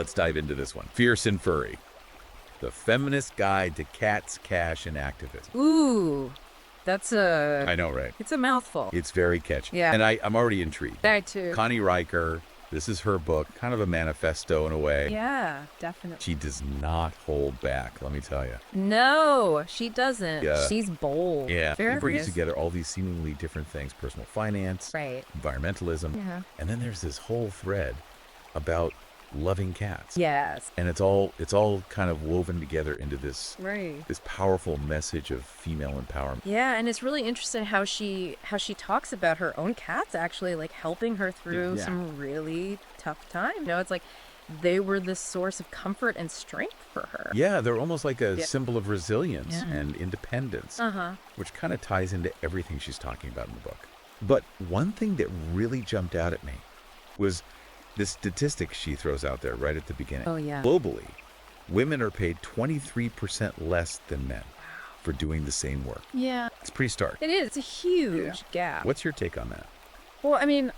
let's dive into this one. Fierce and Furry. The Feminist Guide to Cats, Cash, and Activism. Ooh, I know, right? it's a mouthful. It's very catchy. Yeah. And I'm already intrigued. I too. Connie Riker, this is her book, kind of a manifesto in a way. Yeah, definitely. She does not hold back, let me tell you. No, she doesn't. Yeah. She's bold. Yeah, Very it brings fierce. together all these seemingly different things, personal finance, Right. environmentalism, Yeah. and then there's this whole thread about loving cats. Yes. And it's all kind of woven together into this Right. this powerful message of female empowerment. Yeah, and it's really interesting how she talks about her own cats actually like helping her through Yeah. some really tough time. You know, it's like they were this source of comfort and strength for her. Yeah, they're almost like a Yeah. symbol of resilience Yeah. and independence, Uh-huh. which kind of ties into everything she's talking about in the book. But one thing that really jumped out at me was this statistic she throws out there right at the beginning. Oh, yeah. Globally, women are paid 23% less than men for doing the same work. Yeah. It's pretty stark. It is. It's a huge gap. What's your take on that? Well, I mean,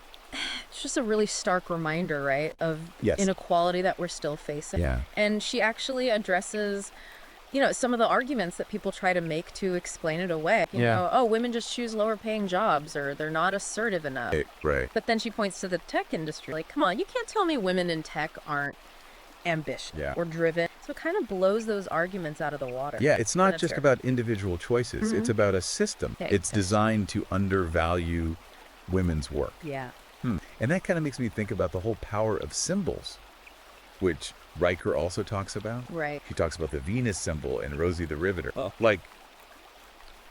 it's just a really stark reminder, right, of Yes. inequality that we're still facing. Yeah. And she actually addresses, you know, some of the arguments that people try to make to explain it away. You Yeah. know, oh, women just choose lower paying jobs or they're not assertive enough. Right. But then she points to the tech industry. Like, come on, you can't tell me women in tech aren't ambitious Yeah. or driven. So it kind of blows those arguments out of the water. Yeah, it's not That's just fair. about individual choices. It's about a system. Yeah, It's exactly. designed to undervalue women's work. Yeah. And that kind of makes me think about the whole power of symbols, which Riker also talks about. Right. She talks about the Venus symbol and Rosie the Riveter. Like,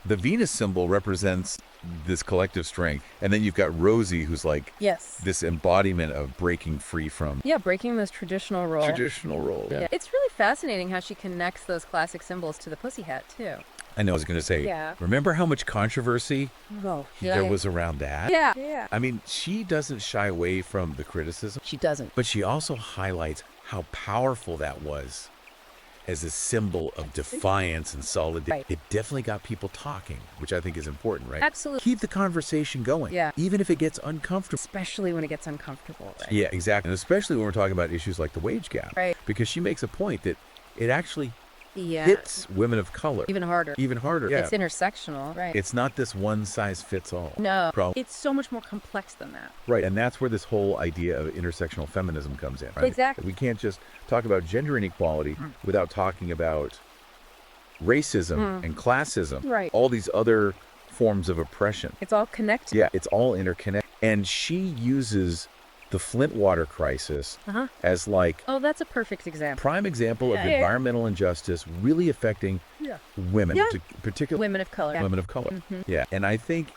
the Venus symbol represents this collective strength, and then you've got Rosie, who's like Yes. this embodiment of breaking free from Yeah, breaking this traditional role. traditional roles. Yeah. It's really fascinating how she connects those classic symbols to the pussy hat, too. I know I was going to say, Yeah. remember how much controversy Oh, there was around that? Yeah. Yeah. I mean, she doesn't shy away from the criticism, She doesn't. but she also highlights how powerful that was as a symbol of defiance and solidarity. Right. It definitely got people talking, which I think is important, right? Absolutely. Keep the conversation going, Yeah. even if it gets uncomfortable. Especially when it gets uncomfortable, right? Yeah, exactly. And especially when we're talking about issues like the wage gap. Right. Because she makes a point that it actually Yeah. hits women of color Even harder. even harder. Yeah. It's intersectional, right? It's not this one size fits all. No, problem. it's so much more complex than that. Right, and that's where this whole idea of intersectional feminism comes in, right? Exactly. We can't just talk about gender inequality without talking about racism and classism, Right. all these other forms of oppression. It's all connected. Yeah, it's all interconnected. And she uses the Flint water crisis Uh-huh. as like Oh, that's a perfect example. prime example of Yeah, yeah. environmental injustice really affecting women, Yeah. particularly Women of color. women of color. Yeah, and I think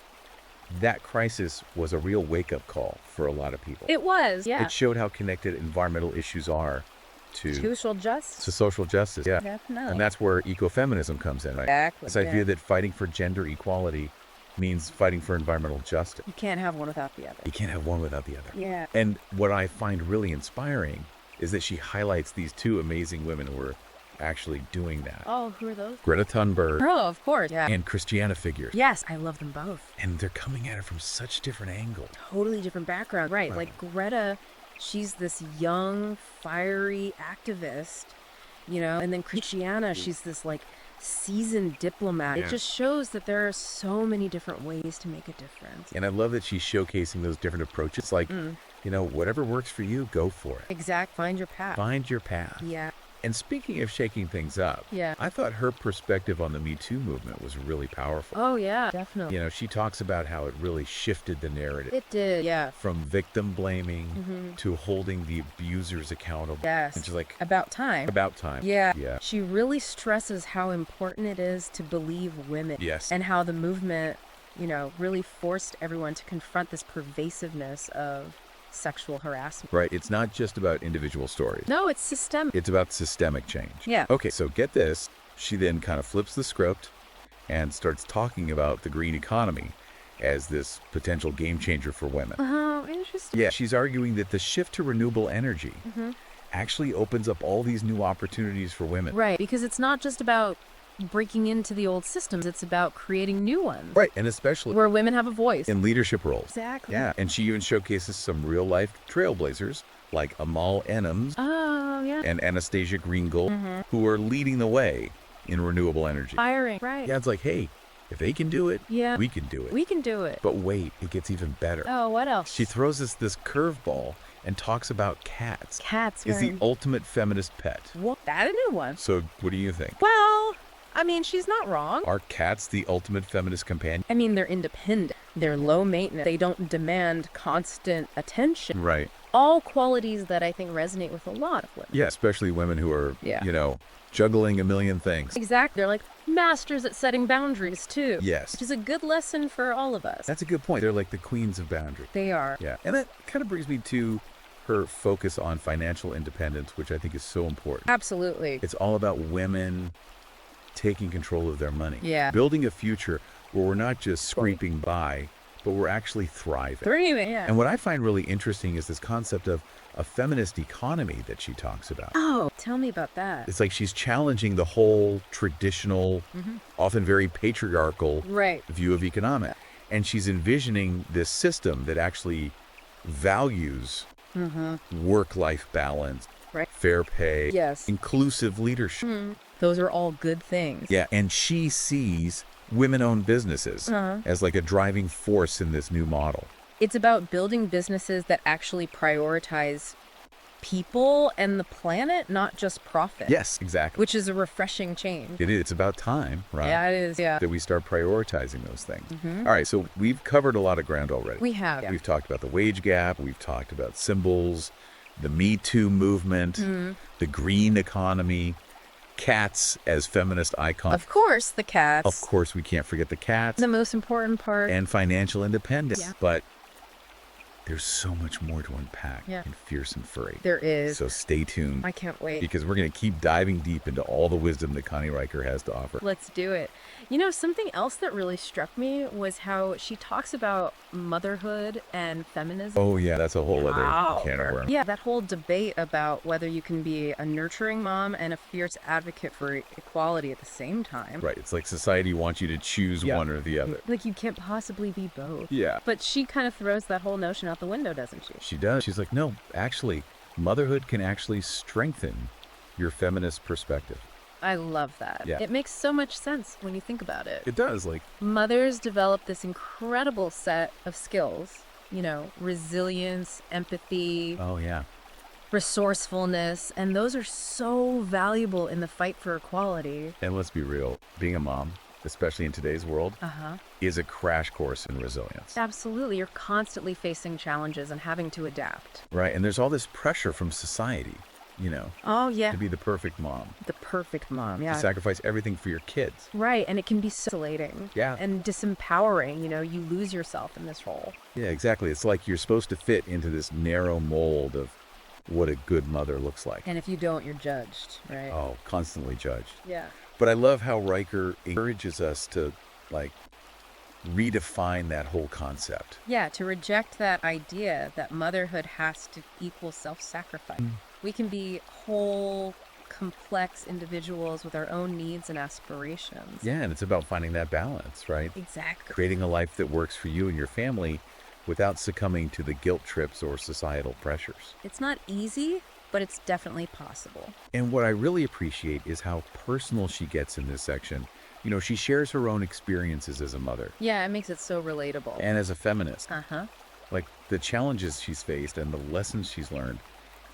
that crisis was a real wake-up call for a lot of people. It was. Yeah. It showed how connected environmental issues are to Social justice. social justice. Yeah. Definitely. And that's where ecofeminism comes in, right? Exactly. This idea Yeah. that fighting for gender equality means fighting for environmental justice. You can't have one without the other. You can't have one without the other. Yeah. And what I find really inspiring is that she highlights these two amazing women who are actually doing that. Oh, who are those? Greta Thunberg Oh, of course. Yeah. and Christiana figures. Yes, I love them both. And they're coming at it from such different angles. Totally different background. Right. Like Greta, she's this young, fiery activist, you know, and then Christiana, she's this like seasoned diplomat. Yeah. It just shows that there are so many different ways to make a difference. And I love that she's showcasing those different approaches. Like, you know, whatever works for you, go for it. Exact. Find your path. Find your path. Yeah. And speaking of shaking things up, Yeah. I thought her perspective on the Me Too movement was really powerful. Oh, yeah. Definitely. You know, she talks about how it really shifted the narrative It did. Yeah. from victim blaming to holding the abusers accountable. Yes. And she's like, About time. about time. Yeah. Yeah. She really stresses how important it is to believe women. Yes. And how the movement, you know, really forced everyone to confront this pervasiveness of sexual harassment. Right. It's not just about individual stories. No, it's systemic. It's about systemic change. Yeah. Okay, so get this. She then kind of flips the script and starts talking about the green economy as this potential game changer for women. Oh, interesting. Yeah, she's arguing that the shift to renewable energy actually opens up all these new opportunities for women. Right, because it's not just about breaking into the old systems, it's about creating new ones. Right, and especially Where women have a voice. in leadership roles. Exactly. Yeah, and she even showcases some real-life trailblazers like Amal Enums. Oh, Oh, yeah. and Anastasia Greengold, who are leading the way in renewable energy. Firing. Right. Yeah, it's like, hey, if they can do it, Yeah. we can do it. We can do it. But wait, it gets even better. Oh, what else? She throws us this curveball and talks about cats. Cats Is the wearing- ultimate feminist pet. What? That a new one. So what do you think? Well, I mean, she's not wrong. Are cats the ultimate feminist companion? I mean, they're independent. They're low maintenance. They don't demand constant attention. Right. All qualities that I think resonate with a lot of women. Yeah, especially women who are, Yeah. juggling a million things. Exactly. They're like masters at setting boundaries, too. Yes. Which is a good lesson for all of us. That's a good point. They're like the queens of boundary. They are. Yeah. And that kind of brings me to her focus on financial independence, which I think is so important. Absolutely. It's all about women taking control of their money. Yeah. Building a future where we're not just scraping by, but we're actually thriving. Yeah. And what I find really interesting is this concept of a feminist economy that she talks about. Oh, tell me about that. It's like she's challenging the whole traditional, often very patriarchal Right. view of economics. And she's envisioning this system that actually values work-life balance, Right. fair pay, Yes. inclusive leadership. Those are all good things. Yeah, and she sees women-owned businesses as like a driving force in this new model. It's about building businesses that actually prioritize people and the planet, not just profit. Yes, exactly. Which is a refreshing change. It is. It's about time, right? Yeah, it is. Yeah. That we start prioritizing those things. All right, so we've covered a lot of ground already. We have. Yeah. We've talked about the wage gap. We've talked about symbols, the Me Too movement, the green economy, cats as feminist icons. Of course, the cats. Of course, we can't forget the cats The most important part. and financial independence. Yeah. But there's so much more to unpack Yeah. in Fierce and Furry. There is. So stay tuned I can't wait. because we're going to keep diving deep into all the wisdom that Connie Riker has to offer. Let's do it. You know, something else that really struck me was how she talks about motherhood and feminism. Oh, yeah, that's a whole other Wow. can of worms. Yeah, that whole debate about whether you can be a nurturing mom and a fierce advocate for equality at the same time. Right. It's like society wants you to choose one or the other. Like, you can't possibly be both. Yeah. But she kind of throws that whole notion out the window, doesn't she? She does. She's like, no, actually, motherhood can actually strengthen your feminist perspective. I love that. Yeah. It makes so much sense when you think about it. It does. Like, Mothers develop this incredible set of skills, resilience, empathy, oh, yeah. resourcefulness, and those are so valuable in the fight for equality. And let's be real, being a mom, especially in today's world, Uh-huh. is a crash course in resilience. Absolutely. You're constantly facing challenges and having to adapt. Right. And there's all this pressure from society, Oh, yeah. to be the perfect mom, The perfect mom. to Yeah. sacrifice everything for your kids. Right. And it can be so isolating. Yeah. And disempowering. You lose yourself in this role. Yeah, exactly. It's like you're supposed to fit into this narrow mold of what a good mother looks like. And if you don't, you're judged, right? Oh, constantly judged. Yeah. But I love how Riker encourages us to, redefine that whole concept. Yeah, to reject that idea that motherhood has to equal self-sacrifice. We can be whole, complex individuals with our own needs and aspirations. Yeah, and it's about finding that balance, right? Exactly. Creating a life that works for you and your family without succumbing to the guilt trips or societal pressures. It's not easy, but it's definitely possible. And what I really appreciate is how personal she gets in this section. She shares her own experiences as a mother Yeah, it makes it so relatable. and as a feminist. Uh-huh. Like the challenges she's faced and the lessons she's learned.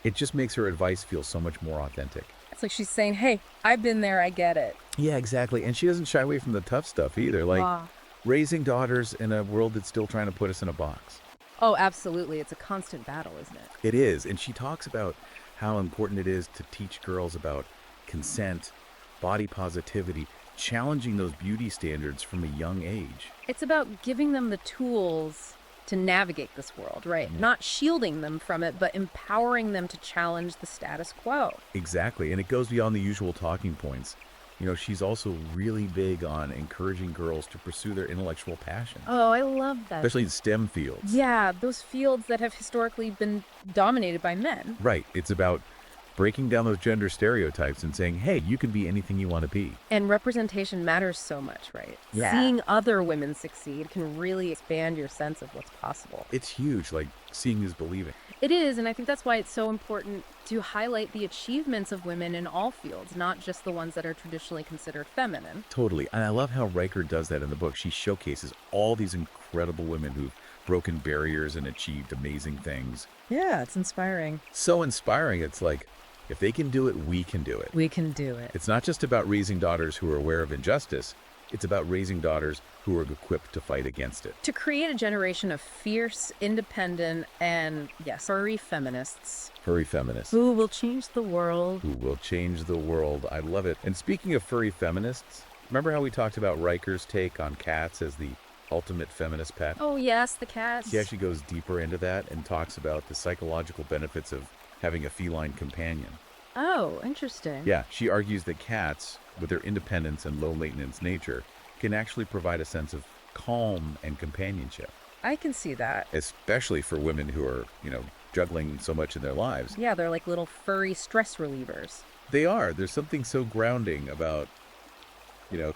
It just makes her advice feel so much more authentic. It's like she's saying, hey, I've been there, I get it. Yeah, exactly. And she doesn't shy away from the tough stuff either. Like Wow. raising daughters in a world that's still trying to put us in a box. Oh, absolutely. It's a constant battle, isn't it? It is. And she talks about how important it is to teach girls about consent, body positivity, challenging those beauty standards from a young age. It's about giving them the tools to navigate this world, right? Not shielding them from it, but empowering them to challenge the status quo. Exactly. And it goes beyond the usual talking points. She's also really big on encouraging girls to pursue their intellectual passions, Oh, I love that. especially in STEM fields. Yeah, those fields that have historically been dominated by men. Right. It's about breaking down those gender stereotypes and saying, hey, you can be anything you want to be. And representation matters so much, right? Yeah. Seeing other women succeed can really expand your sense of what's possible. It's huge. Like, seeing is believing. It is, and I think that's why it's so important to highlight the achievements of women in all fields, not just the ones that are traditionally considered feminine. Totally. And I love how Riker does that in the book. She showcases all these incredible women who've broken barriers and achieved amazing things. Yeah, it's inspiring. So inspiring. It's like, if they can do it, we can do it. We can do it. It's not just about raising daughters who are aware of injustice. It's about raising daughters who are equipped to fight against it. To create a generation of fierce, independent, and, yes, furry feminists. Furry feminists. Who will change the world. Who will change the world. I love it. And speaking of furry feminists, remember how we talked about Riker's take on cats as the ultimate feminist pet? Oh, yes, the cats. She actually goes deeper into that and talks about the psychological benefits of having a feline companion. Oh, interesting. Yeah, she argues that cats, with their independence and low-maintenance nature, can actually provide a sense of calm and companionship. I can see that. Especially for women who are, juggling so much in their lives. Yeah, they're like little furry stress relievers. They are. There's something so grounding about,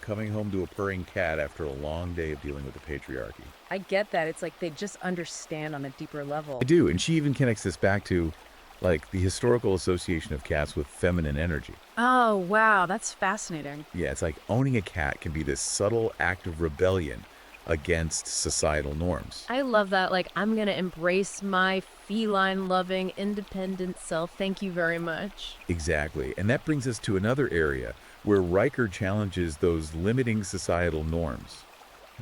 coming home to a purring cat after a long day of dealing with the patriarchy. I get that. It's like they just understand on a deeper level. I do, and she even connects this back to, the historical association of cats with feminine energy. Oh, wow, that's fascinating. Yeah, it's like owning a cat can be this subtle act of rebellion against societal norms. I love that. Like, I'm going to embrace my feline-loving, independent self. Thank you very much. Exactly. And that brings us to another area where Riker challenges those limiting societal norms.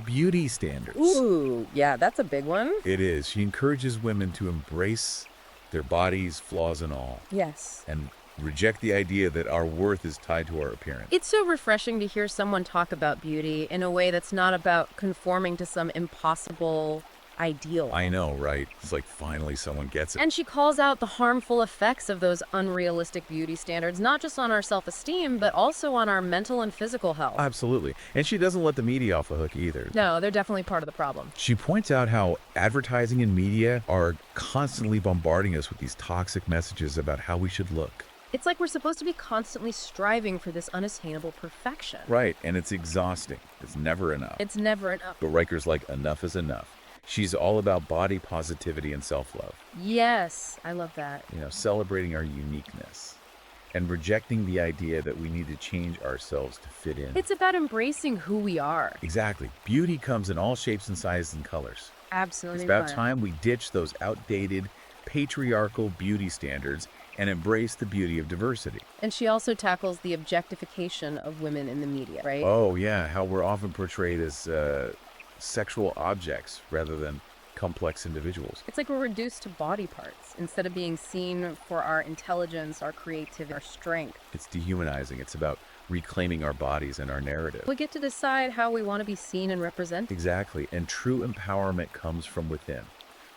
Beauty standards. Ooh, yeah, that's a big one. It is. She encourages women to embrace their bodies, flaws and all. Yes. And reject the idea that our worth is tied to our appearance. It's so refreshing to hear someone talk about beauty in a way that's not about conforming to some impossible ideal. I know, right? It's like finally someone gets it. And she calls out the harmful effects of those unrealistic beauty standards, not just on our self-esteem, but also on our mental and physical health. Absolutely. And she doesn't let the media off the hook either. No, they're definitely part of the problem. She points out how advertising and media are constantly bombarding us with these toxic messages about how we should look. It's like we're supposed to be constantly striving for this unattainable perfection. Right, and it's exhausting. It's never enough. It's never enough. But Riker's like, enough is enough. She's all about body positivity and self-love. Yes, I love that. Celebrating our uniqueness and rejecting the idea that we need to change ourselves to fit in. It's about embracing who we are. Exactly. Beauty comes in all shapes and sizes and colors. Absolutely. It's about time we ditch those outdated, patriarchal beauty standards and embrace the beauty of diversity. And she also tackles the objectification of women in the media, right? Oh, yeah. How we're often portrayed as sexual objects rather than complex individuals. It's like we're reduced to body parts instead of being seen for our intelligence, our creativity, our strength. It's dehumanizing. It's about reclaiming our bodies and our narrative. We get to decide how we want to be seen and represented. Exactly. And true empowerment comes from within,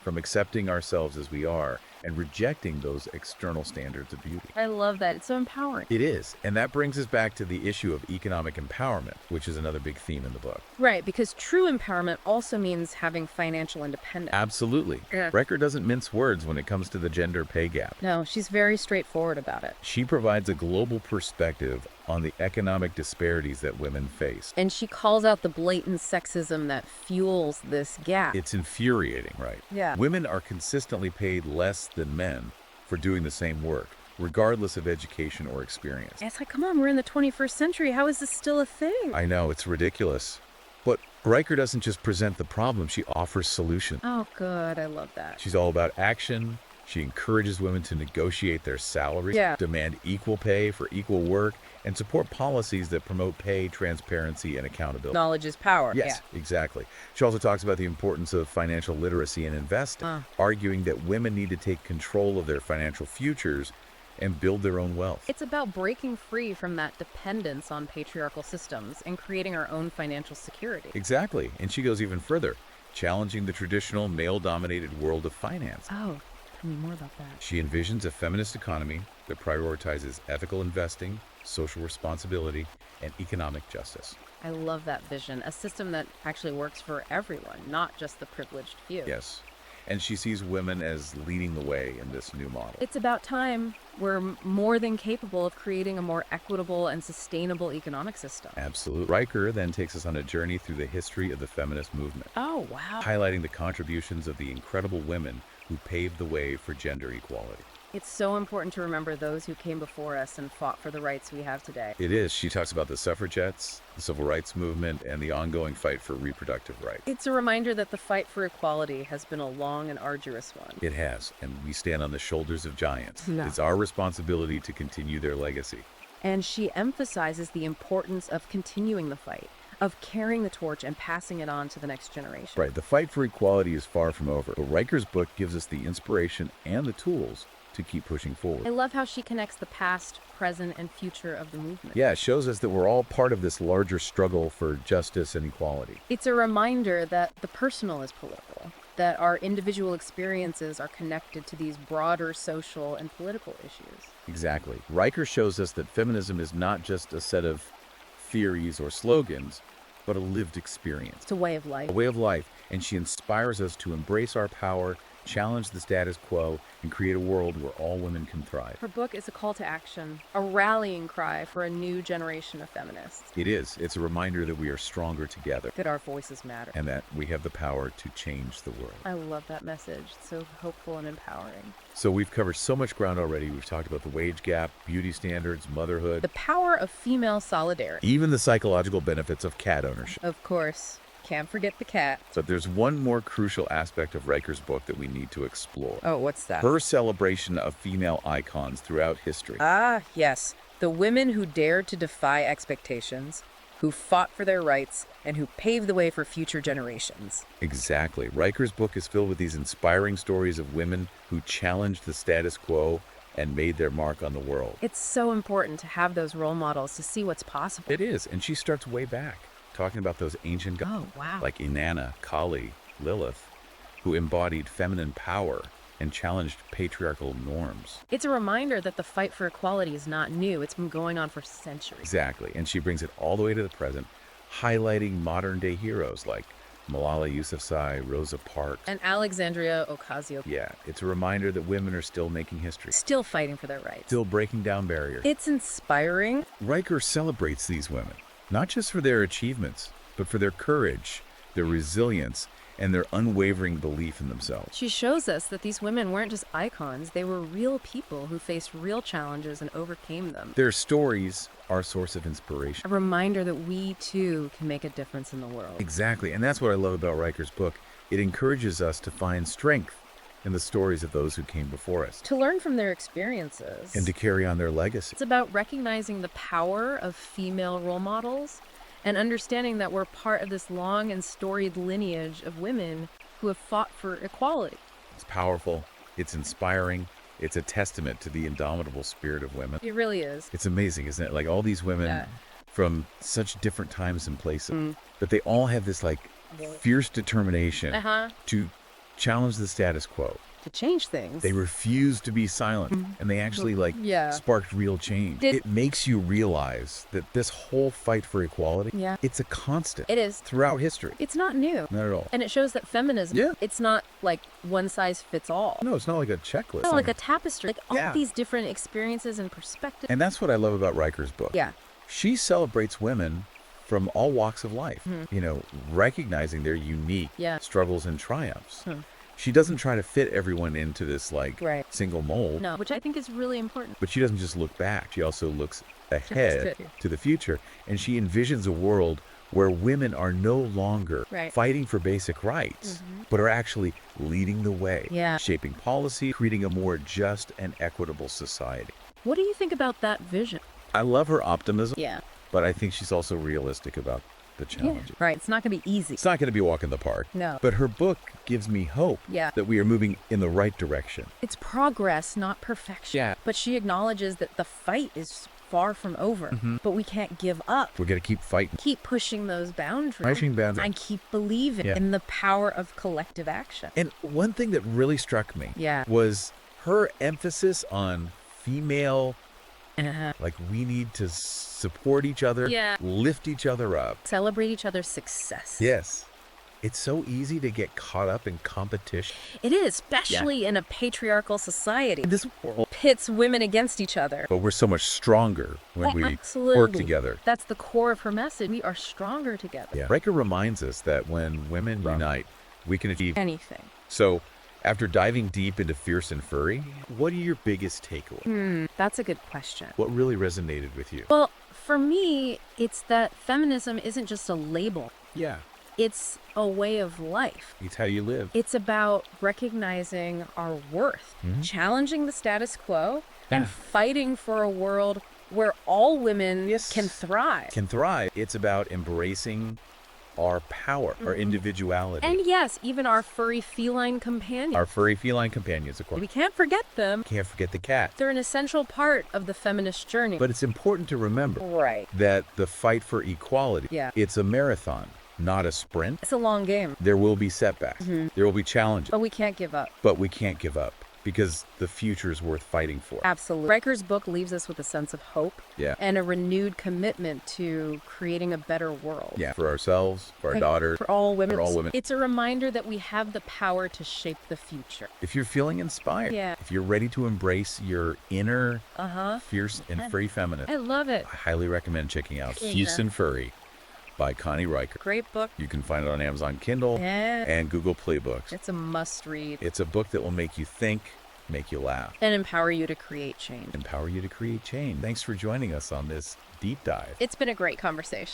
from accepting ourselves as we are and rejecting those external standards of beauty. I love that. It's so empowering. It is. And that brings us back to the issue of economic empowerment, which is another big theme in the book. Right, because true empowerment also means having financial independence. Absolutely. Yeah. Riker doesn't mince words when it comes to the gender pay gap. No, she's very straightforward about it. She provides a global perspective on the economic disparities that women face. And she calls out the blatant sexism that fuels this gap. It's infuriating, right? Yeah. Women are consistently paid less than men for doing the same work, regardless of education or experience. It's like, come on, we're in the 21st century. How is this still a thing? I know, it's ridiculous. But Riker doesn't just present the problem, she offers solutions. Oh, good. I love that. She's all about action. She encourages women to negotiate their salaries, Yeah. demand equal pay for equal work, and support policies that promote pay, transparency, and accountability. Knowledge is power. Yes, exactly. She also talks about the importance of financial literacy and investing, arguing that women need to take control of their financial futures and build their own wealth. It's about breaking free from that dependence on patriarchal systems and creating our own financial security. Exactly. And she goes even further, challenging the traditional male-dominated world of finance. Oh, tell me more about that. She envisions a feminist economy that prioritizes ethical investing, social responsibility, and economic justice. I love that vision. A system that actually works for everyone, not just the privileged few. Yes. And she sees women as leading the way in this new model. It's about time we're more than capable of creating a more equitable and sustainable economic system. Absolutely. Riker then takes us on a journey through the history of the feminist movement, Oh, wow. highlighting the contributions of the incredible women who paved the way for gender equality. It's so important to remember those who came before us and fought for the rights we have today. It is. She talks about the suffragettes, the civil rights movement, and the ongoing fight for reproductive rights. It's a reminder that the fight for equality has been a long and arduous one. It has, and we stand on the shoulders of giants. Yeah. It's our responsibility to continue their legacy. And she emphasizes the importance of continuing the fight, of carrying the torch and passing it on to the next generation. Right, the fight for equality is far from over, but Riker's book gives us the inspiration and the tools to keep pushing forward. I love how she connects the past, present, and future of the movement. Yeah, it shows us that we're all part of this larger struggle for justice and equality. It's a reminder that the personal is political, that our individual experiences are connected to these broader social and political issues. Exactly. Riker shows us that feminism is not just a set of theories or slogans, but a lived experience. It's a way of life. A way of life, and she inspires us to embrace our power, challenge the status quo, and create a world where all women can thrive. Her book is a call to action, a rallying cry for a new generation of feminists. It is. It's a reminder that we are stronger together That our voices matter. and that we have the power to change the world. I love that message. It's so hopeful and empowering. So we've covered so much ground already. We've talked about the wage gap, beauty standards, motherhood, The power of female solidarity. even the psychological benefits of cat ownership. Of course, can't forget the cat. But there's one more crucial aspect of Riker's book that we need to explore. Oh, what's that? Her celebration of female icons throughout history. Ah, yes. The women who dared to defy expectations, who fought for their rights, and who paved the way for future generations. Exactly. Riker's book is filled with these inspiring stories of women who challenged the status quo and made their mark on the world. It's so important to have those role models to see what's possible. It is, and she starts way back, talking about those ancient gods Oh, wow. like Inanna, Kali, Lilith, who embodied feminine power and challenged patriarchal norms. It's a reminder that the fight for equality is not new. It's been going on for centuries. Exactly, and she brings it all the way to the present, highlighting modern-day heroes like Malala Yousafzai, Rosa Parks. And Alexandria Ocasio, Yeah, it's a reminder that women are still making history, still fighting for their rights. still breaking down barriers. It's inspiring. Riker celebrates these women, not just for their achievements, but for their courage, their resilience, and their unwavering belief in themselves. She shows us that these women weren't just icons, they were real people who faced real challenges and overcame them. Their stories are a source of inspiration. A reminder that we too can make a difference in the world. Exactly, and that's what I love about Riker's book. It encourages us to find strength in the stories of those who came before us To learn from their experiences. and to carry on their legacy. It's about recognizing the power of female role models and understanding that we're part of this long and storied lineage of women who have fought for equality. It's powerful, it's inspiring, it's a testament to the indomitable spirit of women. It really is. It's amazing, isn't it? Like all these women Yeah. from such different times and places, but they all have this like fierce determination to challenge the status quo. To change things. They refuse to be silent, and they actually Yeah. sparked real change. It makes you realize that this whole fight for equality, Yeah. it's a constant It is. throughout history. It's not new. Not at all. And it shows that feminism, Yeah. it's not like one size fits all. No, it's not like a checklist. No, like a tapestry. Like all Yeah. these different experiences and perspectives. And that's what I love about Riker's book. Yeah. She celebrates women from all walks of life, recognizing their unique Yeah. struggles and triumphs. She doesn't try to fit everyone into this Right. single mold, No, which I think is really important. but she doesn't just look back. She also looks ahead to the future, and she envisions a world where women are no longer Right. fighting for basic rights, but are actually leading the way, Yeah. shaping policy, creating a more just and equitable society. What do you think about that vision? I love her optimism, Yeah. but I think she's also realistic about the challenges. Right. It's not going to be easy. It's not going to be a walk in the park. No. But her book gives me hope Yeah. that we are moving in the right direction. It's progress, not perfection. Yeah. But she acknowledges that the fight is far from over. But we can't give up. We're going to keep fighting. Keep pushing those boundaries. Pushing boundaries. And keep believing Yeah. in the power of collective action. And one thing that really struck me Yeah. was her emphasis on female, Uh-huh. like we need to support each other, Yeah. lift each other up. Celebrate each other's success. Yes. It's so easy to get caught up in competition. It is, especially in a patriarchal society. This world. Pits women against each other. But we're so much stronger when we Absolutely. work together. That's the core of her message. We are stronger together. Yeah. Riker reminds us that when women unite, we can achieve. Anything. So After diving deep into Fierce and Furry, what are your biggest takeaways? That's a good question. What really resonated with you? Well, for me, it's that feminism isn't just a label. Yeah, It's a way of life. it's how you live. It's about recognizing our worth, challenging the status quo, and Yeah. fighting for a world where all women Yes. can thrive. Can thrive. It's about embracing our power, our individuality. And yes, even our furry feline companions. Our furry feline companions, of course. We can't forget them. Can't forget the cat. They're an essential part of the feminist journey. But it's important to remember right. that the fight for equality, Yeah. it's a marathon, not a sprint. It's a long game, There will be setbacks. There will be challenges, but we can't give up. but we can't give up because the future is worth fighting for. Absolutely. Riker's book leaves us with a sense of hope Yeah. and a renewed commitment to creating a better world. Yeah, for ourselves, for our daughters. For all women. For all women. It's a reminder that we have the power to shape the future. If you're feeling inspired, Yeah. if you're ready to embrace your inner Uh-huh. fierce and free feminist, I love it. I highly recommend checking out Yeah. Houston Furry by Connie Riker. Great book. You can find it on Amazon Kindle Yeah. and Google Play Books. It's a must read It's a book that will make you think, make you laugh, and empower you to create change. empower you to create change. Thanks for joining us on this deep dive. It's been a great conversation.